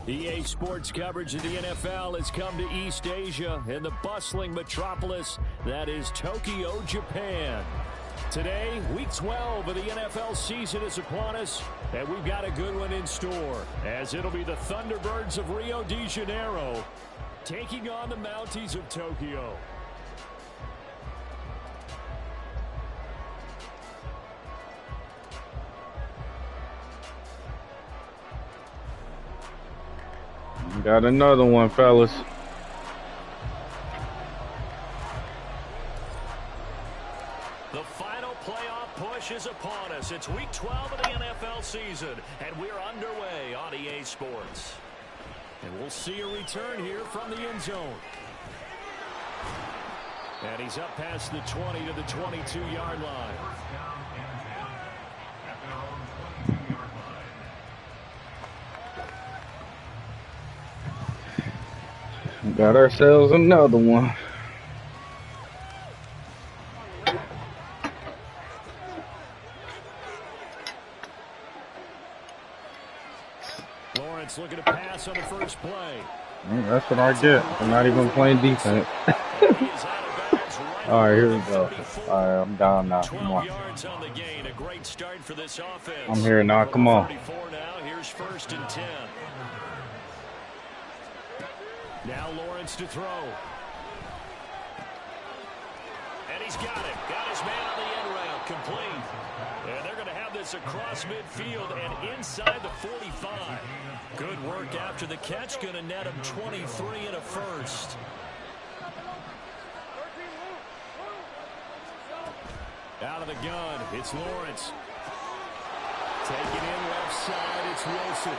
EA Sports coverage of the NFL has come to East Asia in the bustling metropolis that is Tokyo, Japan. Today, Week 12 of the NFL season is upon us, and we've got a good one in store, as it'll be the Thunderbirds of Rio de Janeiro taking on the Mounties of Tokyo. Got another one, fellas. The final playoff push is upon us. It's Week 12 of the NFL season, and we're underway on EA Sports. And we'll see a return here from the end zone. And he's up past the 20 to the 22-yard line. Got ourselves another one. Lawrence looking to pass on the first play. That's what I get. I'm not even playing defense. All right, here we go. All right, I'm down now. Come on. I'm here now. Come on. Here's 1st and 10. Now Lawrence to throw. And he's got it. Got his man on the end round. Complete. And they're going to have this across midfield and inside the 45. Good work after the catch. Going to net him 23 and a first. Out of the gun, it's Lawrence. Taking in left side, it's Wilson.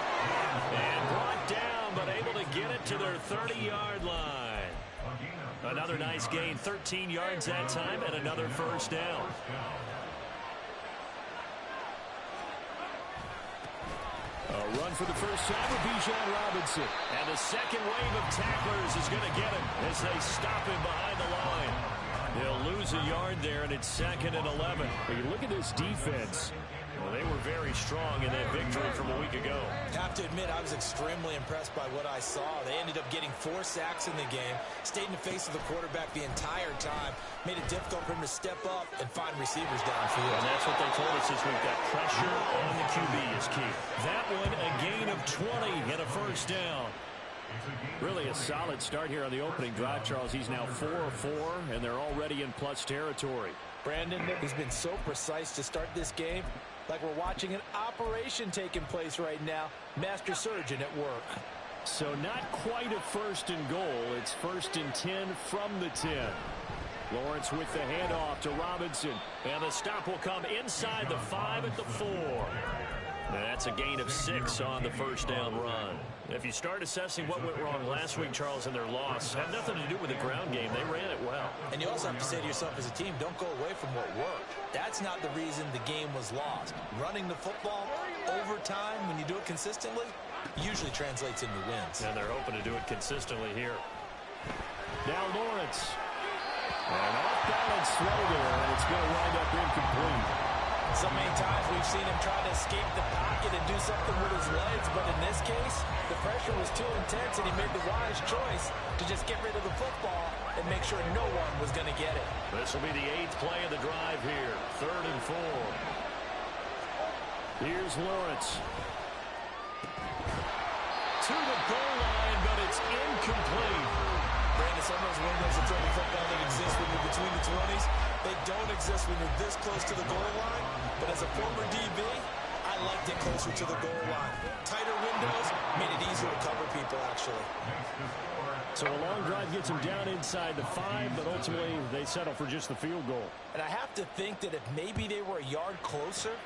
And brought down, but able to get it to their 30-yard line. Another nice gain, 13 yards that time, and another first down. A run for the first time with Bijan Robinson. And the second wave of tacklers is going to get him as they stop him behind the line. They'll lose a yard there, and it's 2nd and 11. But you look at this defense. Well, they were very strong in that victory from a week ago. I have to admit, I was extremely impressed by what I saw. They ended up getting 4 sacks in the game, stayed in the face of the quarterback the entire time, made it difficult for him to step up and find receivers downfield. And that's what they told us this week, that pressure on the QB is key. That one, a gain of 20 and a first down. Really a solid start here on the opening drive, Charles. He's now 4 of 4, and they're already in plus territory. Brandon, he's been so precise to start this game, like we're watching an operation taking place right now. Master surgeon at work. So not quite a 1st and goal. It's 1st and 10 from the 10. Lawrence with the handoff to Robinson. And the stop will come inside the 5 at the 4. And that's a gain of 6 on the first down run. If you start assessing what went wrong last week, Charles, in their loss, had nothing to do with the ground game. They ran it well. And you also have to say to yourself as a team, don't go away from what worked. That's not the reason the game was lost. Running the football over time, when you do it consistently, usually translates into wins. And they're hoping to do it consistently here. Now Lawrence. An off-balance throw there, and it's going to wind up incomplete. So many times we've seen him try to escape the pocket and do something with his legs, but in this case, the pressure was too intense, and he made the wise choice to just get rid of the football and make sure no one was going to get it. This will be the 8th play of the drive here, 3rd and 4. Here's Lawrence. To the goal line, but it's incomplete. Brandon, some of those windows of throwing football that exist when you're between the 20s, they don't exist when you're this close to the goal line. But as a former DB, I liked it closer to the goal line. Tighter windows made it easier to cover people, actually. So a long drive gets them down inside the 5, but ultimately they settle for just the field goal. And I have to think that if maybe they were a yard closer,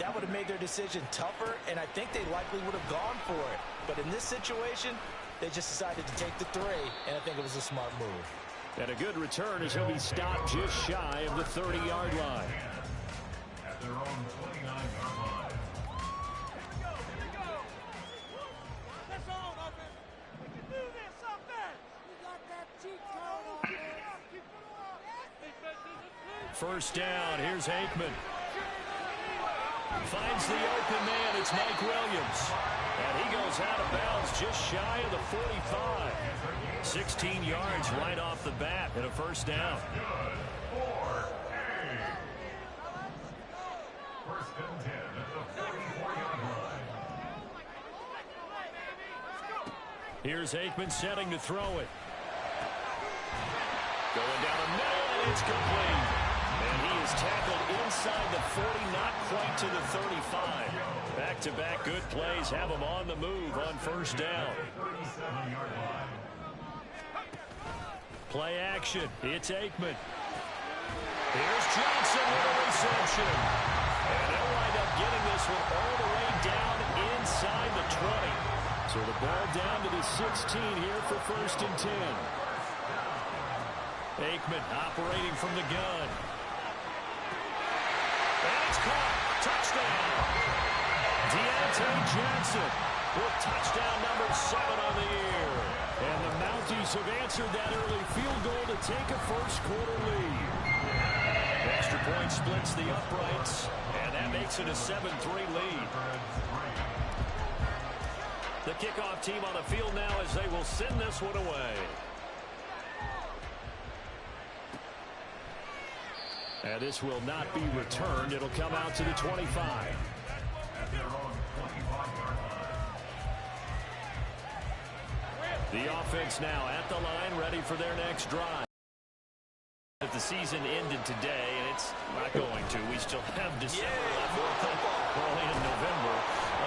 that would have made their decision tougher, and I think they likely would have gone for it. But in this situation, they just decided to take the 3, and I think it was a smart move. And a good return as he'll be stopped just shy of the 30-yard line. At their own 29-yard line. Let's all offense. We can do this offense. We got that cheat code on there. First down, here's Aikman. Finds the open man, it's Mike Williams. And he goes out of bounds just shy of the 45. 16 yards right off the bat and a first down. Here's Aikman setting to throw it. Going down the middle, and it's complete. And he is tackled inside the 40, not quite to the 35. Back-to-back good plays have him on the move on first down. Play action. It's Aikman. Here's Johnson with a reception. And they'll wind up getting this one all the way down inside the 20. So the ball down to the 16 here for first and 10. Aikman operating from the gun. And it's caught. Touchdown. Deontay Johnson with touchdown number 7 on the year. And the Mounties have answered that early field goal to take a first quarter lead. Extra point splits the uprights, and that makes it a 7-3 lead. The kickoff team on the field now as they will send this one away. And this will not be returned. It'll come out to the 25. The offense now at the line, ready for their next drive. If the season ended today, and it's not going to, we still have December left, early in November,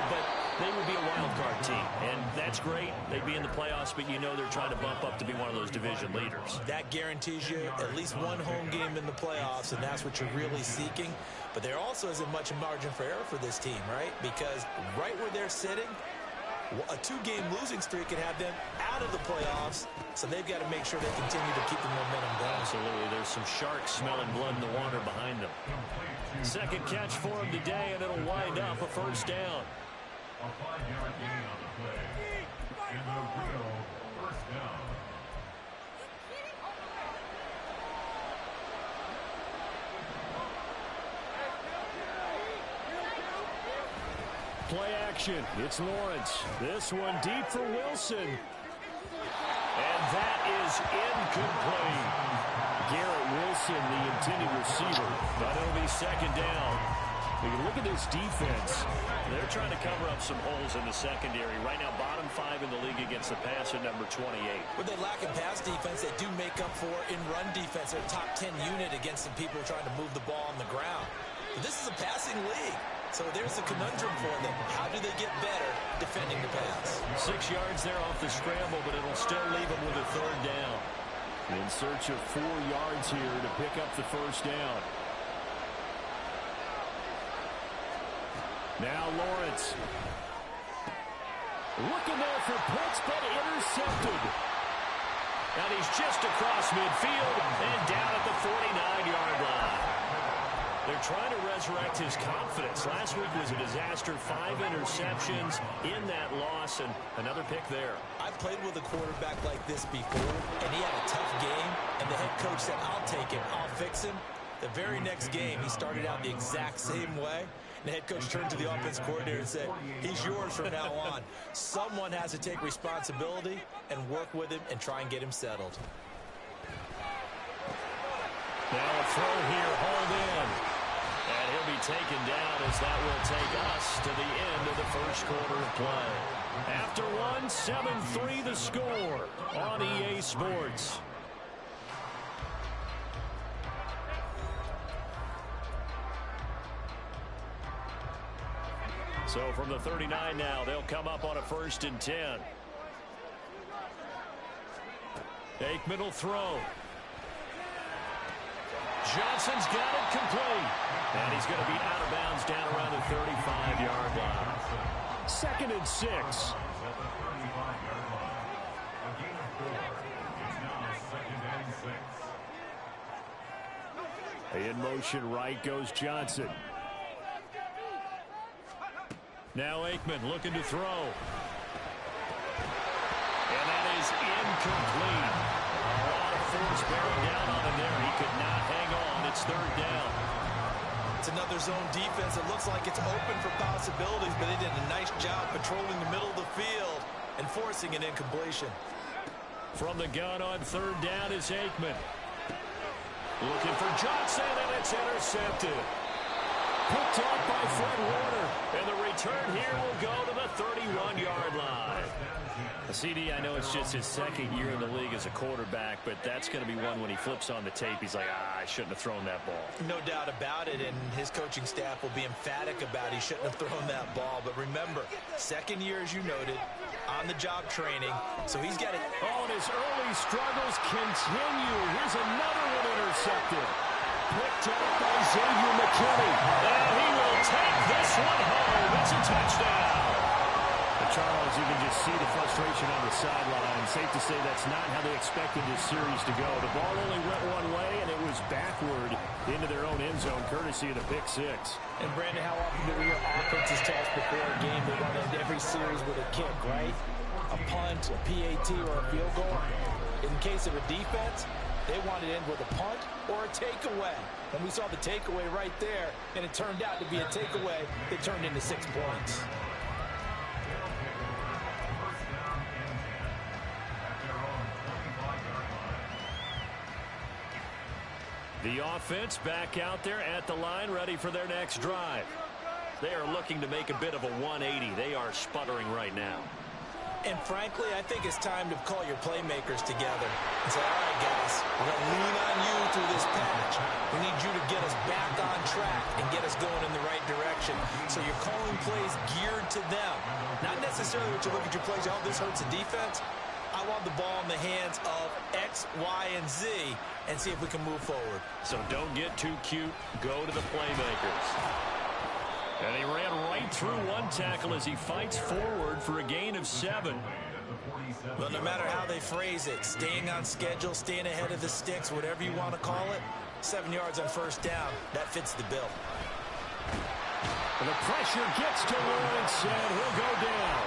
but they would be a wild card team, and that's great. They'd be in the playoffs, but you know they're trying to bump up to be one of those division leaders. That guarantees you at least one home game in the playoffs, and that's what you're really seeking. But there also isn't much margin for error for this team, right? Because right where they're sitting, a 2-game losing streak could have them out of the playoffs, so they've got to make sure they continue to keep the momentum going. Absolutely. There's some sharks smelling blood in the water behind them. Second catch for him today, and it'll wind up a first down. A 5-yard gain on the play. In the real first down. Play action. It's Lawrence. This one deep for Wilson. And that is incomplete. Garrett Wilson, the intended receiver. But it'll be second down. You look at this defense. They're trying to cover up some holes in the secondary. Right now, bottom 5 in the league against the pass at number 28. With they lack in pass defense, they do make up for in run defense. They're top 10 unit against some people trying to move the ball on the ground. But this is a passing league. So there's a conundrum for them. How do they get better defending the pass? 6 yards there off the scramble, but it'll still leave them with a third down. In search of 4 yards here to pick up the first down. Now Lawrence. Looking there for Pitts, but intercepted. And he's just across midfield and down at the 49-yard line. They're trying to resurrect his confidence. Last week was a disaster. 5 interceptions in that loss, and another pick there. I've played with a quarterback like this before, and he had a tough game, and the head coach said, I'll take him, I'll fix him. The very next game, he started out the exact same way. The head coach turned to the offense coordinator and said, he's yours from now on. Someone has to take responsibility and work with him and try and get him settled. Now a throw here, hauled in. And he'll be taken down as that will take us to the end of the first quarter of play. After one, 7-3 the score on EA Sports. So from the 39 now, they'll come up on a 1st and 10. Aikman will throw. Johnson's got it complete. And he's going to be out of bounds down around the 35-yard line. 2nd and 6. In motion right goes Johnson. Now Aikman looking to throw. And that is incomplete. A lot of force bearing down on him there. He could not hang on. It's 3rd down. It's another zone defense. It looks like it's open for possibilities, but they did a nice job patrolling the middle of the field. and forcing an incompletion. From the gun on third down is Aikman. Looking for Johnson, and it's intercepted. Picked off by Fred Warner, and the return here will go to the 31-yard line. CD, I know it's just his second year in the league as a quarterback, but that's going to be one when he flips on the tape. He's like, I shouldn't have thrown that ball. No doubt about it, and his coaching staff will be emphatic about he shouldn't have thrown that ball. But remember, second year, as you noted, on-the-job training, so he's got it. Oh, and his early struggles continue. Here's another one intercepted. Picked up by Xavier McKinney, and he will take this one home. It's a touchdown. Charles, you can just see the frustration on the sideline. Safe to say that's not how they expected this series to go. The ball only went one way, and it was backward into their own end zone, courtesy of the pick six. And, Brandon, how often do we hear offenses tell us before a game they want to end every series with a kick, right? A punt, a PAT, or a field goal. In case of a defense, they want to end with a punt or a takeaway. And we saw the takeaway right there, and it turned out to be a takeaway that turned into 6 points. The offense back out there at the line, ready for their next drive. They are looking to make a bit of a 180. They are sputtering right now. And frankly, I think it's time to call your playmakers together and say, all right, guys, we're going to lean on you through this patch. We need you to get us back on track and get us going in the right direction. So you're calling plays geared to them. Not necessarily what you look at your plays, oh, this hurts the defense. I want the ball in the hands of X, Y, and Z and see if we can move forward. So don't get too cute. Go to the playmakers. And he ran right through one tackle as he fights forward for a gain of 7. Well, no matter how they phrase it, staying on schedule, staying ahead of the sticks, whatever you want to call it, 7 yards on first down, that fits the bill. And the pressure gets to Lawrence, and he'll go down.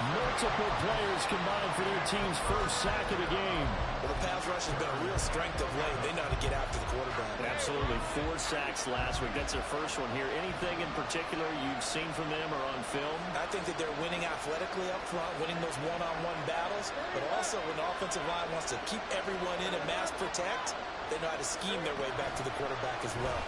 Multiple players combined for their team's first sack of the game. Well, the pass rush has been a real strength of late. They know how to get after the quarterback. Absolutely. 4 sacks last week. That's their first one here. Anything in particular you've seen from them or on film? I think that they're winning athletically up front, winning those one-on-one battles, but also when the offensive line wants to keep everyone in and mass protect, they know how to scheme their way back to the quarterback as well.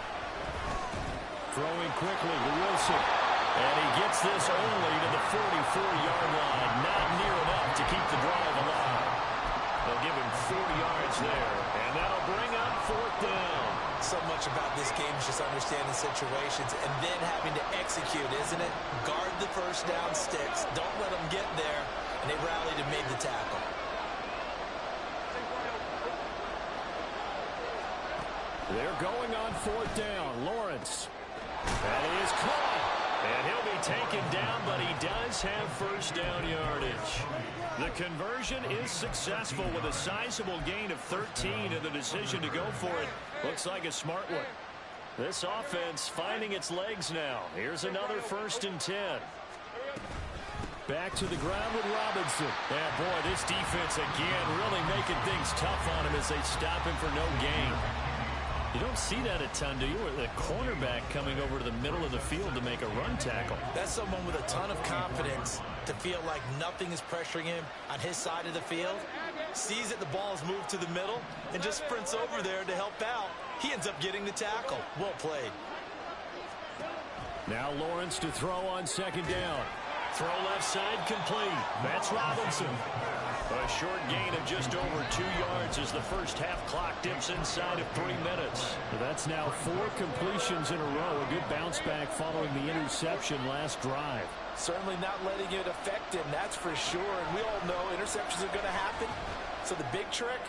Throwing quickly to Wilson. And he gets this only to the 44-yard line. Not near enough to keep the drive alive. They'll give him 4 yards there. And that'll bring up 4th down. So much about this game is just understanding situations and then having to execute, isn't it? Guard the first down sticks. Don't let them get there. And they rallied and made the tackle. They're going on 4th down. Lawrence. That is caught. And he'll be taken down, but he does have first down yardage. The conversion is successful with a sizable gain of 13, and the decision to go for it looks like a smart one. This offense finding its legs now. Here's another 1st and 10. Back to the ground with Robinson. And boy, this defense again really making things tough on him as they stop him for no gain. You don't see that a ton, do you? Or the cornerback coming over to the middle of the field to make a run tackle. That's someone with a ton of confidence to feel like nothing is pressuring him on his side of the field. Sees that the ball is moved to the middle and just sprints over there to help out. He ends up getting the tackle. Well played. Now Lawrence to throw on 2nd down. Throw left side complete. That's Robinson. A short gain of just over 2 yards as the first half clock dips inside of 3 minutes. That's now 4 completions in a row. A good bounce back following the interception last drive. Certainly not letting it affect him, that's for sure. And we all know interceptions are going to happen. So the big trick,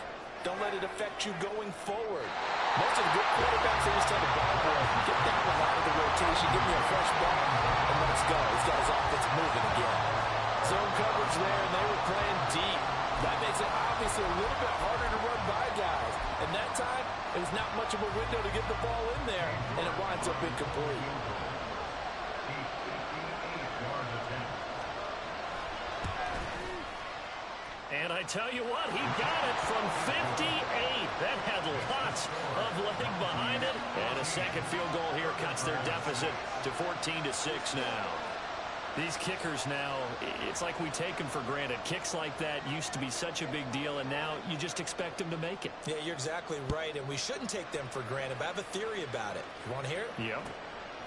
don't let it affect you going forward. Most of the good quarterbacks always tell the ball boy, get down the line of the rotation, give me a fresh ball, and let's go. He's got his offense moving again. Zone coverage there, and they were playing deep. That makes it obviously a little bit harder to run by guys. And that time, it was not much of a window to get the ball in there, and it winds up incomplete. And I tell you what, he got it from 58. That had lots of leg behind it. And a second field goal here cuts their deficit to 14-6 now. These kickers now, it's like we take them for granted. Kicks like that used to be such a big deal, and now you just expect them to make it. Yeah, you're exactly right, and we shouldn't take them for granted, but I have a theory about it. You want to hear it? Yep.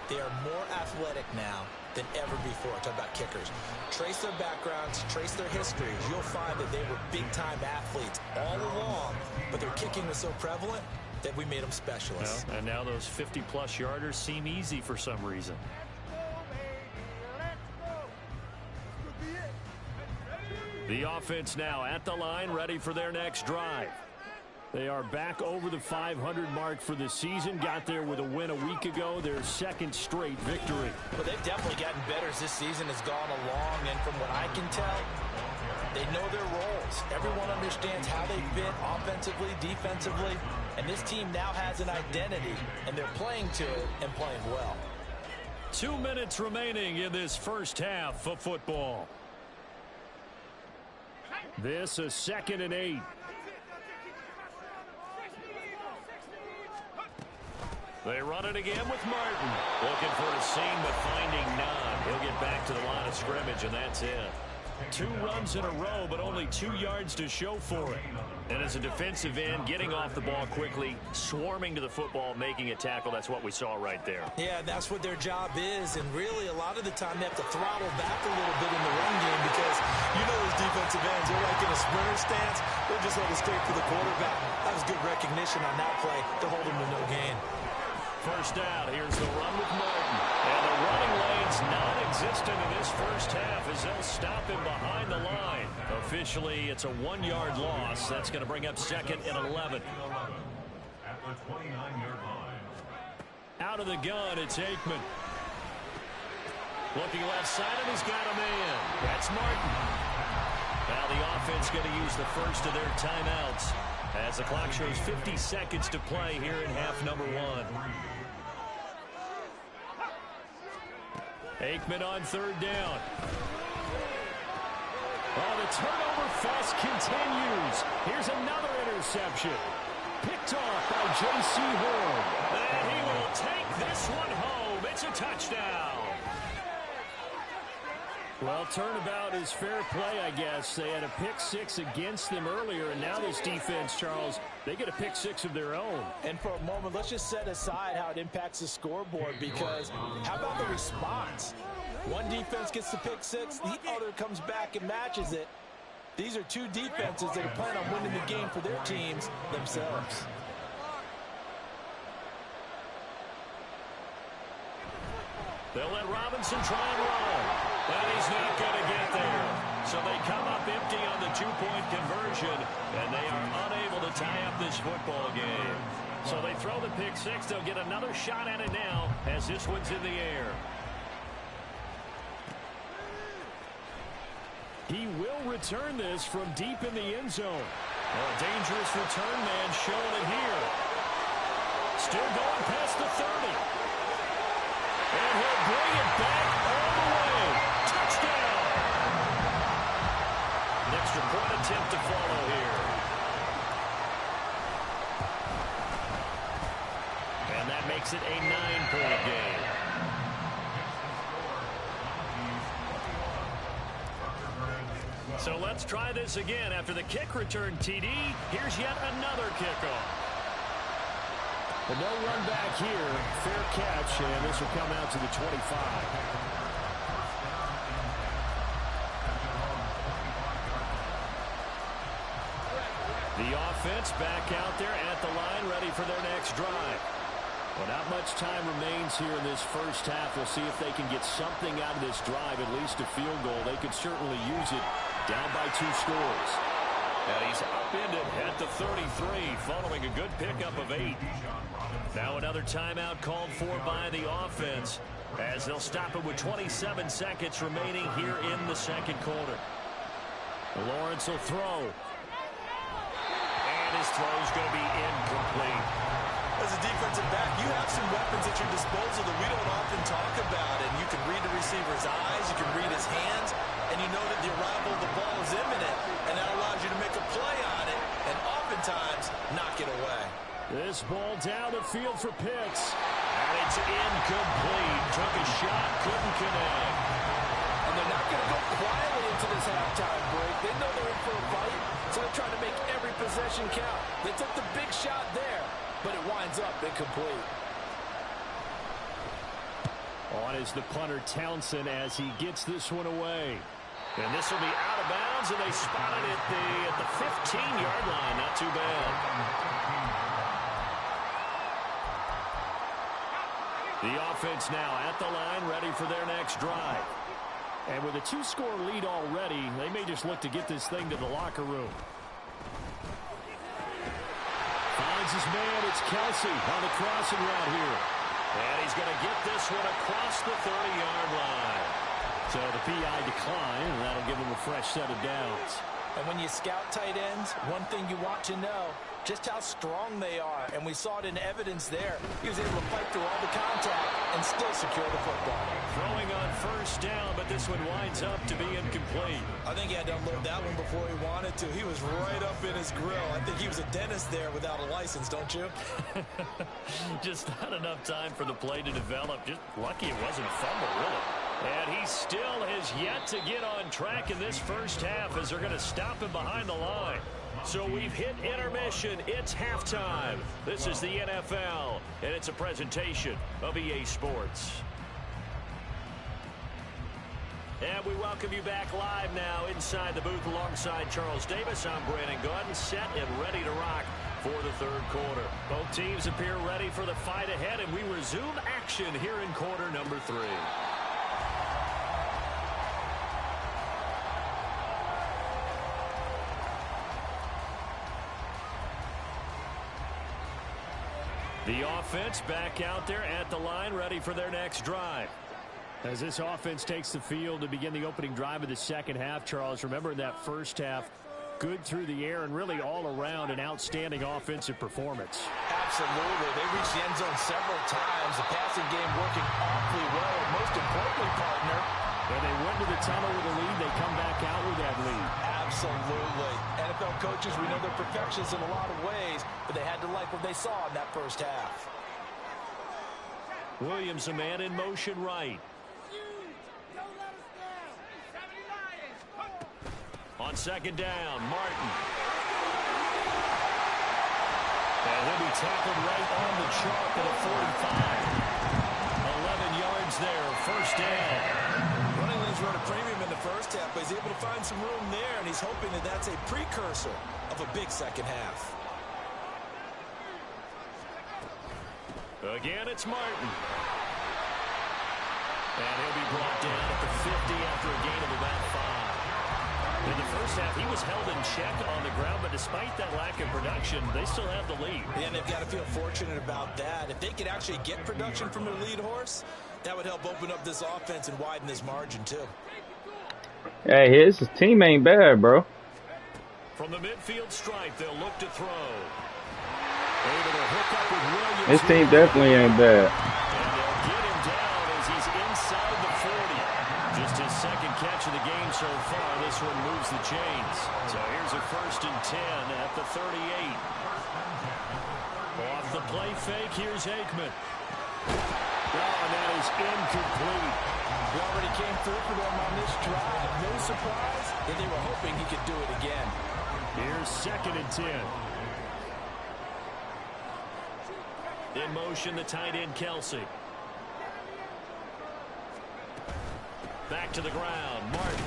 They are more athletic now than ever before. Talk about kickers. Trace their backgrounds, trace their histories. You'll find that they were big-time athletes all along, but their kicking was so prevalent that we made them specialists. Well, and now those 50-plus yarders seem easy for some reason. The offense now at the line, ready for their next drive. They are back over the 500 mark for the season. Got there with a win a week ago, their second straight victory. Well, they've definitely gotten better as this season has gone along, and from what I can tell, they know their roles. Everyone understands how they fit offensively, defensively, and this team now has an identity, and they're playing to it and playing well. 2 minutes remaining in this first half of football. This is 2nd and 8. They run it again with Martin. Looking for a seam, but finding none. He'll get back to the line of scrimmage, and that's it. 2 runs in a row, but only 2 yards to show for it. And as a defensive end, getting off the ball quickly, swarming to the football, making a tackle, that's what we saw right there. Yeah, that's what their job is, and really a lot of the time they have to throttle back a little bit in the run game because you know those defensive ends, they're like in a sprinter stance. They're just headed straight for the quarterback. That was good recognition on that play to hold him to no gain. First down, here's the run with Martin. And the running lane's non-existent in this first half as they'll stop him behind the line. Officially, it's a 1-yard loss. That's going to bring up 2nd and 11. At the 29-yard line. Out of the gun, it's Aikman. Looking left side, and he's got a man. That's Martin. Now the offense going to use the first of their timeouts as the clock shows 50 seconds to play here in half number 1. Aikman on 3rd down. Oh, the turnover fest continues. Here's another interception. Picked off by J.C. Horn. And he will take this one home. It's a touchdown. Well, turnabout is fair play, I guess. They had a pick 6 against them earlier, and now this defense, Charles, they get a pick 6 of their own. And for a moment, let's just set aside how it impacts the scoreboard, because how about the response? One defense gets the pick 6, the other comes back and matches it. These are 2 defenses that are planning on winning the game for their teams themselves. They'll let Robinson try and run. And he's not going to get there. So they come up empty on the 2-point conversion, and they are unable to tie up this football game. So they throw the pick 6. They'll get another shot at it now as this one's in the air. He will return this from deep in the end zone. A dangerous return man showing it here. Still going past the 30. And he'll bring it back all the way. Touchdown! An extra point attempt to follow here. And that makes it a 9-point game. So let's try this again. After the kick return TD, here's yet another kickoff. But no run back here. Fair catch, and this will come out to the 25. The offense back out there at the line, ready for their next drive. Well, not much time remains here in this first half. We'll see if they can get something out of this drive, at least a field goal. They could certainly use it down by 2 scores. And he's upended at the 33, following a good pickup of 8. Now another timeout called for by the offense, as they'll stop it with 27 seconds remaining here in the second quarter. Lawrence will throw. And his throw's going to be incomplete. As a defensive back, you have some weapons at your disposal that we don't often talk about. And you can read the receiver's eyes, you can read his hands, and you know that the arrival of the ball is imminent. And that allows you to make a play on it, and oftentimes knock it away. This ball down the field for Pitts. And it's incomplete. Took a shot, couldn't connect. quietly into this halftime break. They know they're in for a fight, so they're trying to make every possession count. They took the big shot there, but it winds up incomplete. On is the punter Townsend as he gets this one away. And this will be out of bounds, and they spotted it at the 15-yard line. Not too bad. The offense now at the line, ready for their next drive. And with a 2-score lead already, they may just look to get this thing to the locker room. Finds his man. It's Kelsey on the crossing route here. And he's going to get this one across the 30-yard line. So the PI decline, and that'll give him a fresh set of downs. And when you scout tight ends, one thing you want to know, just how strong they are. And we saw it in evidence there. He was able to fight through all the contact and still secure the football. Throwing on first down, but this one winds up to be incomplete. I think he had to unload that one before he wanted to. He was right up in his grill. I think he was a dentist there without a license, don't you? Just not enough time for the play to develop. Just lucky it wasn't a fumble, really. And he still has yet to get on track in this first half as they're going to stop him behind the line. So we've hit intermission. It's halftime. This is the NFL, and it's a presentation of EA Sports. And we welcome you back live now inside the booth alongside Charles Davis. I'm Brandon Gordon, set and ready to rock for the third quarter. Both teams appear ready for the fight ahead, and we resume action here in quarter number 3. The offense back out there at the line, ready for their next drive. As this offense takes the field to begin the opening drive of the second half, Charles, remember in that first half, good through the air and really all around an outstanding offensive performance. Absolutely. They reached the end zone several times. The passing game working awfully well. Most importantly, partner, when they went to the tunnel with a lead, they come back out with that lead. Absolutely. NFL coaches, we know they're perfectionists in a lot of ways, but they had to like what they saw in that first half. Williams, a man in motion right. On second down, Martin. And he'll be tackled right on the chalk at a 45. 11 yards there, first down. Running lanes run a premium in the first half, but he's able to find some room there, and he's hoping that that's a precursor of a big second half. Again, it's Martin. And he'll be brought down at the 50 after a gain of about 5. In the first half, he was held in check on the ground, but despite that lack of production, they still have the lead. Yeah, and they've got to feel fortunate about that. If they could actually get production from their lead horse, that would help open up this offense and widen this margin, too. Hey, his team ain't bad, bro. From the midfield stripe, they'll look to throw. Able to hook up with Williams. His team definitely ain't bad. And they'll get him down as he's inside the 40. Just his second catch of the game so far. This one moves the chains. So here's a 1st and 10 at the 38. Off the play fake, here's Aikman. Oh, and that is incomplete. He already came through for them on this drive. No surprise. And they were hoping he could do it again. Here's 2nd and 10. In motion, the tight end, Kelsey. Back to the ground, Martin.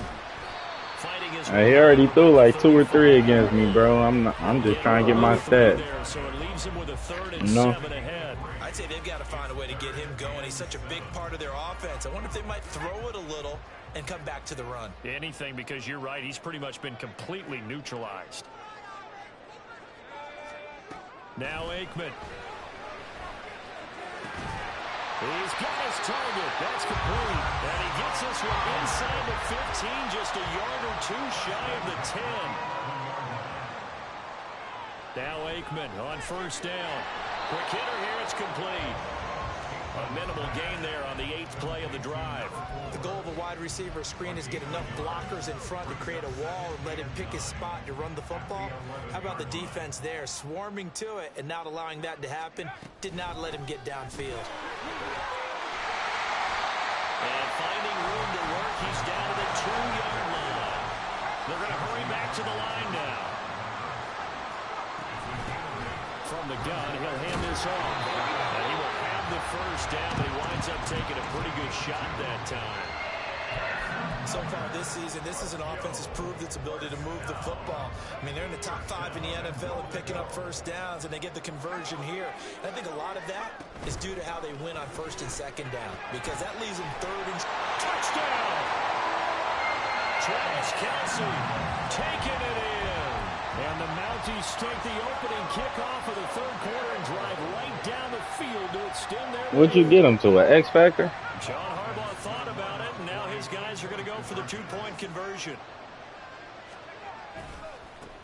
Fighting his He already threw like 2 or 3 against me, bro. I'm just trying to get my stats. So it leaves him with a 3rd and No. 7 ahead. I'd say they've got to find a way to get him going. He's such a big part of their offense. I wonder if they might throw it a little and come back to the run. Anything, because you're right, he's pretty much been completely neutralized. Now Aikman. He's got his target. That's complete. And he gets this one inside the 15, just a yard or 2 shy of the 10. Now Aikman on first down. Quick hitter here, it's complete. A minimal gain there on the 8th play of the drive. The goal of a wide receiver screen is get enough blockers in front to create a wall and let him pick his spot to run the football. How about the defense there, swarming to it and not allowing that to happen? Did not let him get downfield. And finding room to work, he's down to the 2-yard They're going to hurry back to the line now. From the gun, he'll hand this off. And he will have the first down, but he winds up taking a pretty good shot that time. So far this season, this is an offense that's proved its ability to move the football. I mean, they're in the top 5 in the NFL and picking up first downs, and they get the conversion here. And I think a lot of that is due to how they win on first and second down, because that leaves them third and... Touchdown! Travis Kelce taking it in. And the Mounties take the opening kickoff of the third quarter and drive right down the field to extend their... What'd you get him to, an X Factor? John Harbaugh thought about it, and now his guys are going to go for the two-point conversion.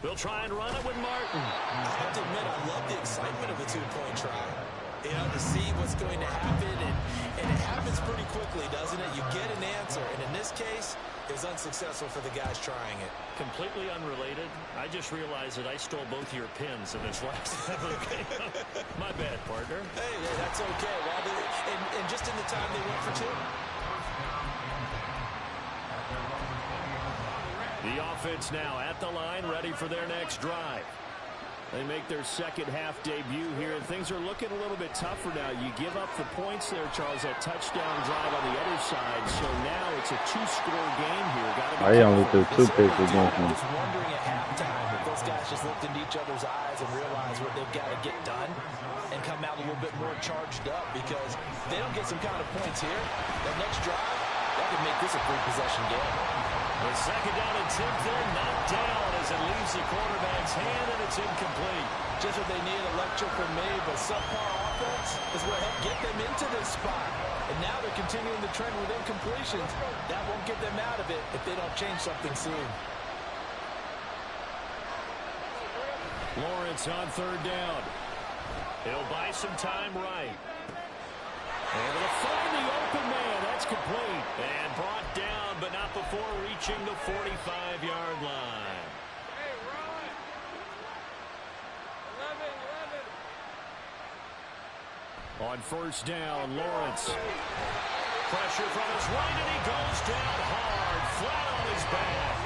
They'll try and run it with Martin. I have to admit, I love the excitement of a two-point try. You know, to see what's going to happen, and it happens pretty quickly, doesn't it? You get an answer, and in this case, it was unsuccessful for the guys trying it. Completely unrelated. I just realized that I stole both of your pins in this last okay. My bad, partner. Hey, that's okay. Well, and just in the time they went for two. The offense now at the line, ready for their next drive. They make their second half debut here, and things are looking a little bit tougher now. You give up the points there, Charles, that touchdown drive on the other side, so now it's a two-score game here. I only threw 2 picks against I him. was wondering at halftime if those guys just looked into each other's eyes and realized what they've got to get done and come out a little bit more charged up, because if they don't get some kind of points here, that next drive, that could make this a three-possession game. The second down and 10 there, knocked down as it leaves the quarterback's hand, and it's incomplete. Just what they need, electric from me, but subpar offense is what helped get them into this spot. And now they're continuing the trend with incompletions. That won't get them out of it if they don't change something soon. Lawrence on third down. He'll buy some time right. Able to find the open man. That's complete. And brought down, but not before reaching the 45-yard line. Hey, run! 11. On first down, Lawrence. Pressure from his right, and he goes down hard, flat on his back.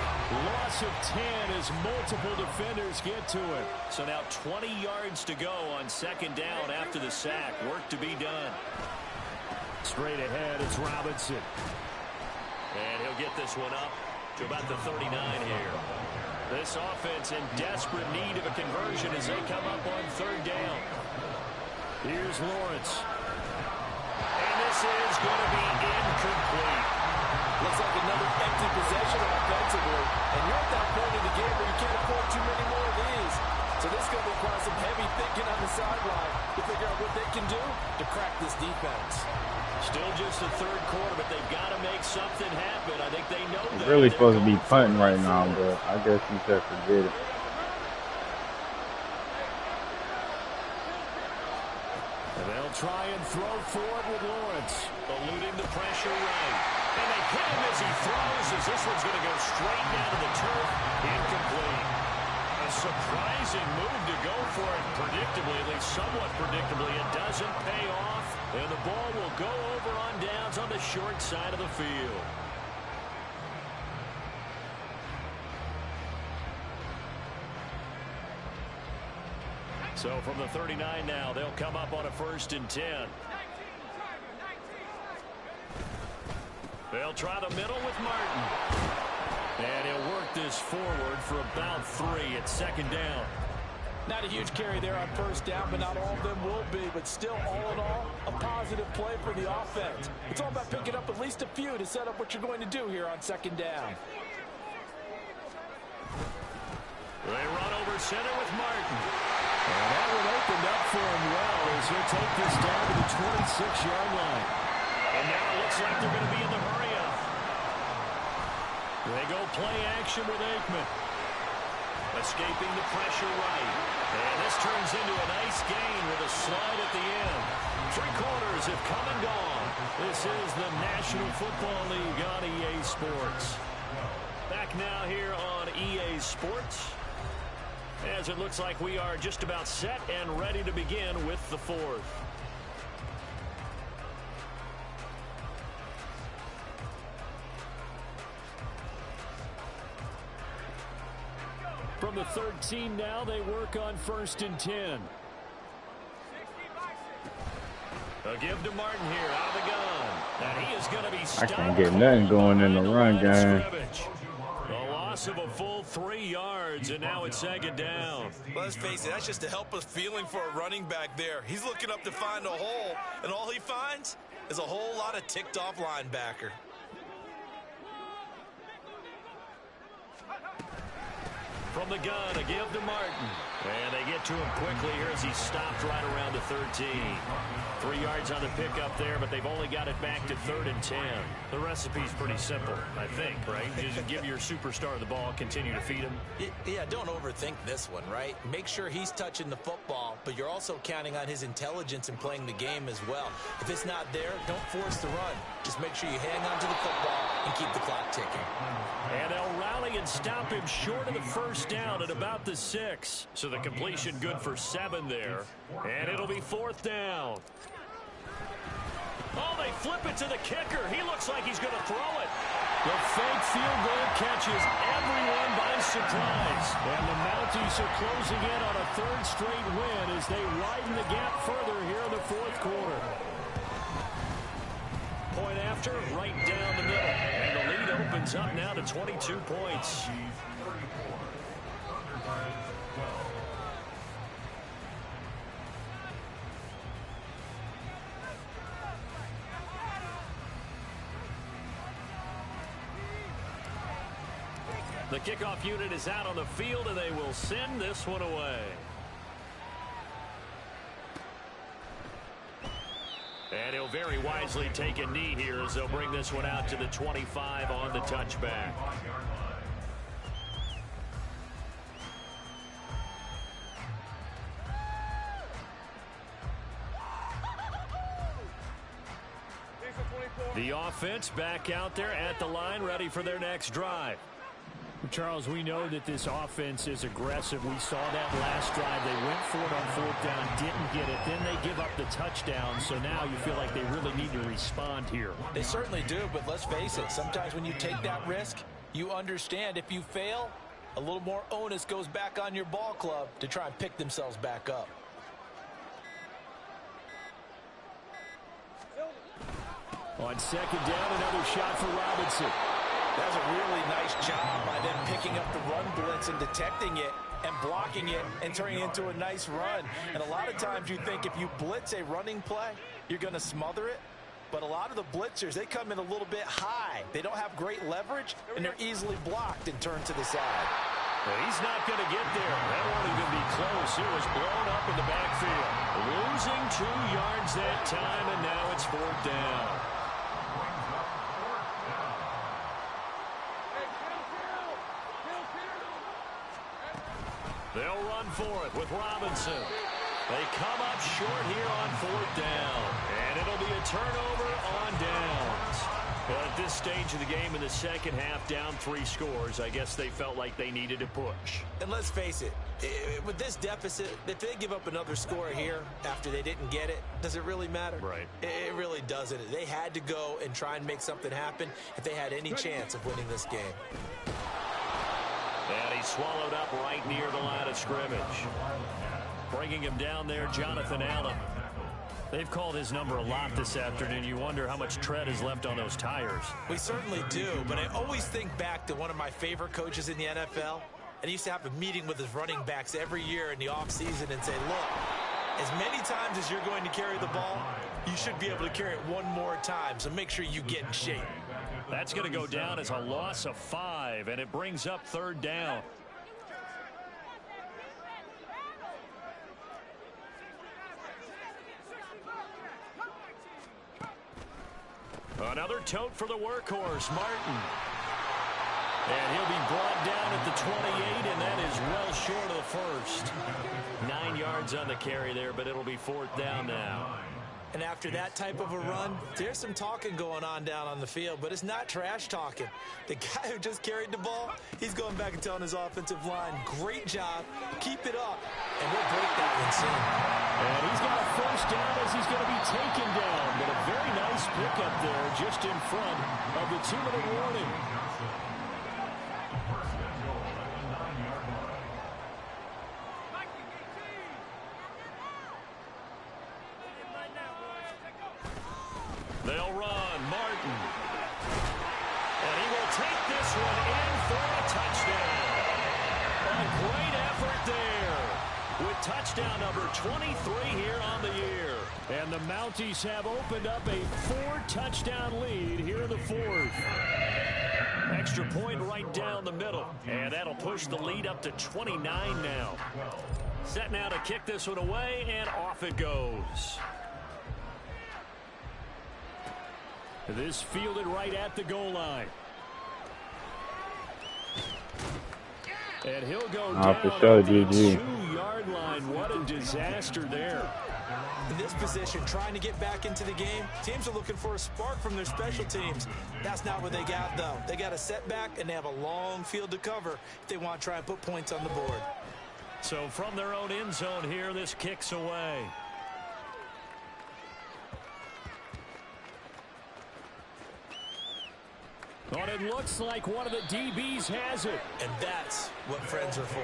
Loss of 10 as multiple defenders get to it. So now 20 yards to go on second down after the sack. Work to be done. Straight ahead, it's Robinson. And he'll get this one up to about the 39 here. This offense in desperate need of a conversion as they come up on third down. Here's Lawrence. And this is going to be incomplete. Looks like another empty possession offensively. And you're at that point in the game where you can't afford too many more of these. So this is going to require some heavy thinking on the sideline to figure out what they can do to crack this defense. Still just the third quarter, but they've got to make something happen. I think they know that. He's really supposed to be punting right now, but I guess he said forget it. And they'll try and throw for it with Lawrence, eluding the pressure right. And they hit him as he throws, as this one's going to go straight down to the turf. Incomplete. A surprising move to go for it predictably, at least somewhat predictably. It doesn't pay off, and the ball will go over on downs on the short side of the field. So from the 39 now, they'll come up on a 1st and 10. They'll try the middle with Martin. And he'll work this forward for about 3 at second down. Not a huge carry there on first down, but not all of them will be. But still, all in all, a positive play for the offense. It's all about picking up at least a few to set up what you're going to do here on second down. They run over center with Martin. And that one opened up for him well as he'll take this down to the 26-yard line. And now it looks like they're going to be in the hurry-up. They go play action with Aikman. Escaping the pressure right. And this turns into a nice gain with a slide at the end. 3 quarters have come and gone. This is the National Football League on EA Sports. Back now here on EA Sports, as it looks like we are just about set and ready to begin with the 4th. From the 13 now, they work on 1st and 10. A give to Martin here out of the gun. And he is going to be stopped. I can't get nothing going in the run game. A loss of a full 3 yards, and now it's 2nd down. Well, let's face it, that's just a helpless feeling for a running back there. He's looking up to find a hole, and all he finds is a whole lot of ticked-off linebacker. From the gun, a give to Martin. And they get to him quickly here as he stopped right around the 13. 3 yards on the pickup there, but they've only got it back to 3rd and 10. The recipe's pretty simple, I think, right? Just give your superstar the ball, continue to feed him. Yeah, don't overthink this one, right? Make sure he's touching the football, but you're also counting on his intelligence in playing the game as well. If it's not there, don't force the run. Just make sure you hang on to the football and keep the clock ticking. And they'll rally and stop him short of the 1st down at about the 6. So the completion good for 7 there. And it'll be 4th down. Oh, they flip it to the kicker. He looks like he's going to throw it. The fake field goal catches everyone by surprise. And the Mounties are closing in on a 3rd straight win as they widen the gap further here in the 4th quarter. Point after, right down the middle. And the lead opens up now to 22 points. The kickoff unit is out on the field, and they will send this one away. And he'll very wisely take a knee here as they'll bring this one out to the 25 on the touchback. The offense back out there at the line, ready for their next drive. Charles, we know that this offense is aggressive. We saw that last drive. They went for it on 4th down, didn't get it. Then they give up the touchdown. So now you feel like they really need to respond here. They certainly do, but let's face it. Sometimes when you take that risk, you understand if you fail, a little more onus goes back on your ball club to try and pick themselves back up. On 2nd down, another shot for Robinson. That was a really nice job by them picking up the run blitz and detecting it and blocking it and turning it into a nice run. And a lot of times you think if you blitz a running play, you're going to smother it. But a lot of the blitzers, they come in a little bit high. They don't have great leverage, and they're easily blocked and turned to the side. Well, he's not going to get there. That won't even be close. It was blown up in the backfield. Losing 2 yards that time, and now it's 4th down. They'll run for it with Robinson. They come up short here on 4th down. And it'll be a turnover on downs. Well, at this stage of the game in the 2nd half, down 3 scores, I guess they felt like they needed to push. And let's face it, with this deficit, if they give up another score here after they didn't get it, does it really matter? Right. It really doesn't. They had to go and try and make something happen if they had any chance of winning this game. And he's swallowed up right near the line of scrimmage. Bringing him down there, Jonathan Allen. They've called his number a lot this afternoon. You wonder how much tread is left on those tires. We certainly do, but I always think back to one of my favorite coaches in the NFL. And he used to have a meeting with his running backs every year in the offseason and say, look, as many times as you're going to carry the ball, you should be able to carry it one more time, so make sure you get in shape. That's going to go down as a loss of 5, and it brings up 3rd down. Another tote for the workhorse, Martin. And he'll be brought down at the 28, and that is well short of the 1st. 9 yards on the carry there, but it'll be 4th down now. And after that type of a run, there's some talking going on down on the field, but it's not trash talking. The guy who just carried the ball, he's going back and telling his offensive line, great job, keep it up, and we'll break that one soon. And he's got a 1st down as he's going to be taken down, but a very nice pickup there just in front of the 2-minute warning. They'll run. Martin. And he will take this one in for a touchdown. A great effort there. With touchdown number 23 here on the year. And the Mounties have opened up a 4-touchdown lead here in the fourth. Extra point right down the middle. And that'll push the lead up to 29 now. Set now to kick this one away, and off it goes. This fielded right at the goal line. And he'll go down for sure, at the GG. 2-yard line. What a disaster there. In this position, trying to get back into the game, teams are looking for a spark from their special teams. That's not what they got, though. They got a setback, and they have a long field to cover if they want to try and put points on the board. So from their own end zone here, this kicks away. But it looks like one of the DBs has it. And that's what friends are for.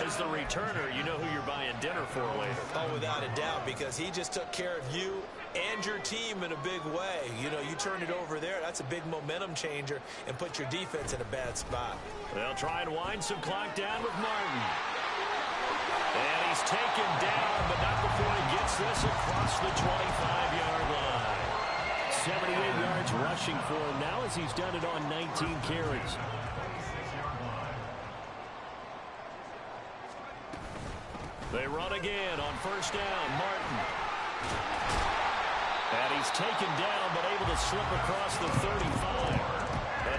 As the returner, you know who you're buying dinner for later. Oh, without a doubt, because he just took care of you and your team in a big way. You know, you turn it over there, that's a big momentum changer and put your defense in a bad spot. They'll try and wind some clock down with Martin. And he's taken down, but not before he gets this across the 25-yard line. 78 yards rushing for him now as he's done it on 19 carries. They run again on first down. Martin. And he's taken down but able to slip across the 35.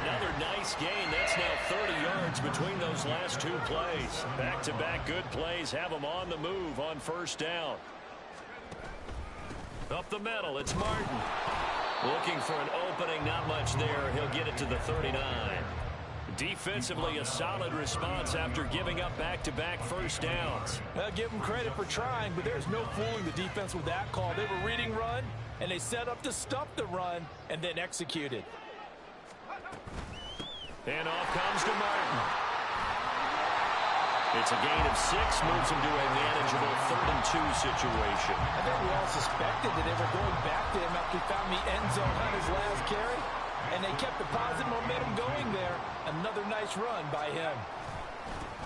Another nice gain. That's now 30 yards between those last two plays. Back-to-back good plays have them on the move on first down. Up the middle, it's Martin. Looking for an opening, not much there. He'll get it to the 39. Defensively, a solid response after giving up back-to-back first downs. Well, give them credit for trying, but there's no fooling the defense with that call. They were reading run, and they set up to stop the run, and then executed. And off comes to Martin. It's a gain of 6, moves him to a manageable 3rd-and-2 situation. I think we all suspected that they were going back to him after he found the end zone on his last carry, and they kept the positive momentum going there. Another nice run by him.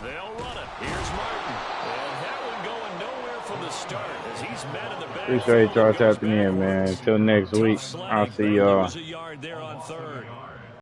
They'll run it. Here's Martin. And that one going nowhere from the start as he's met in the back. Appreciate y'all tapping in, man. Until next week, I'll see y'all. A yard there on 3rd.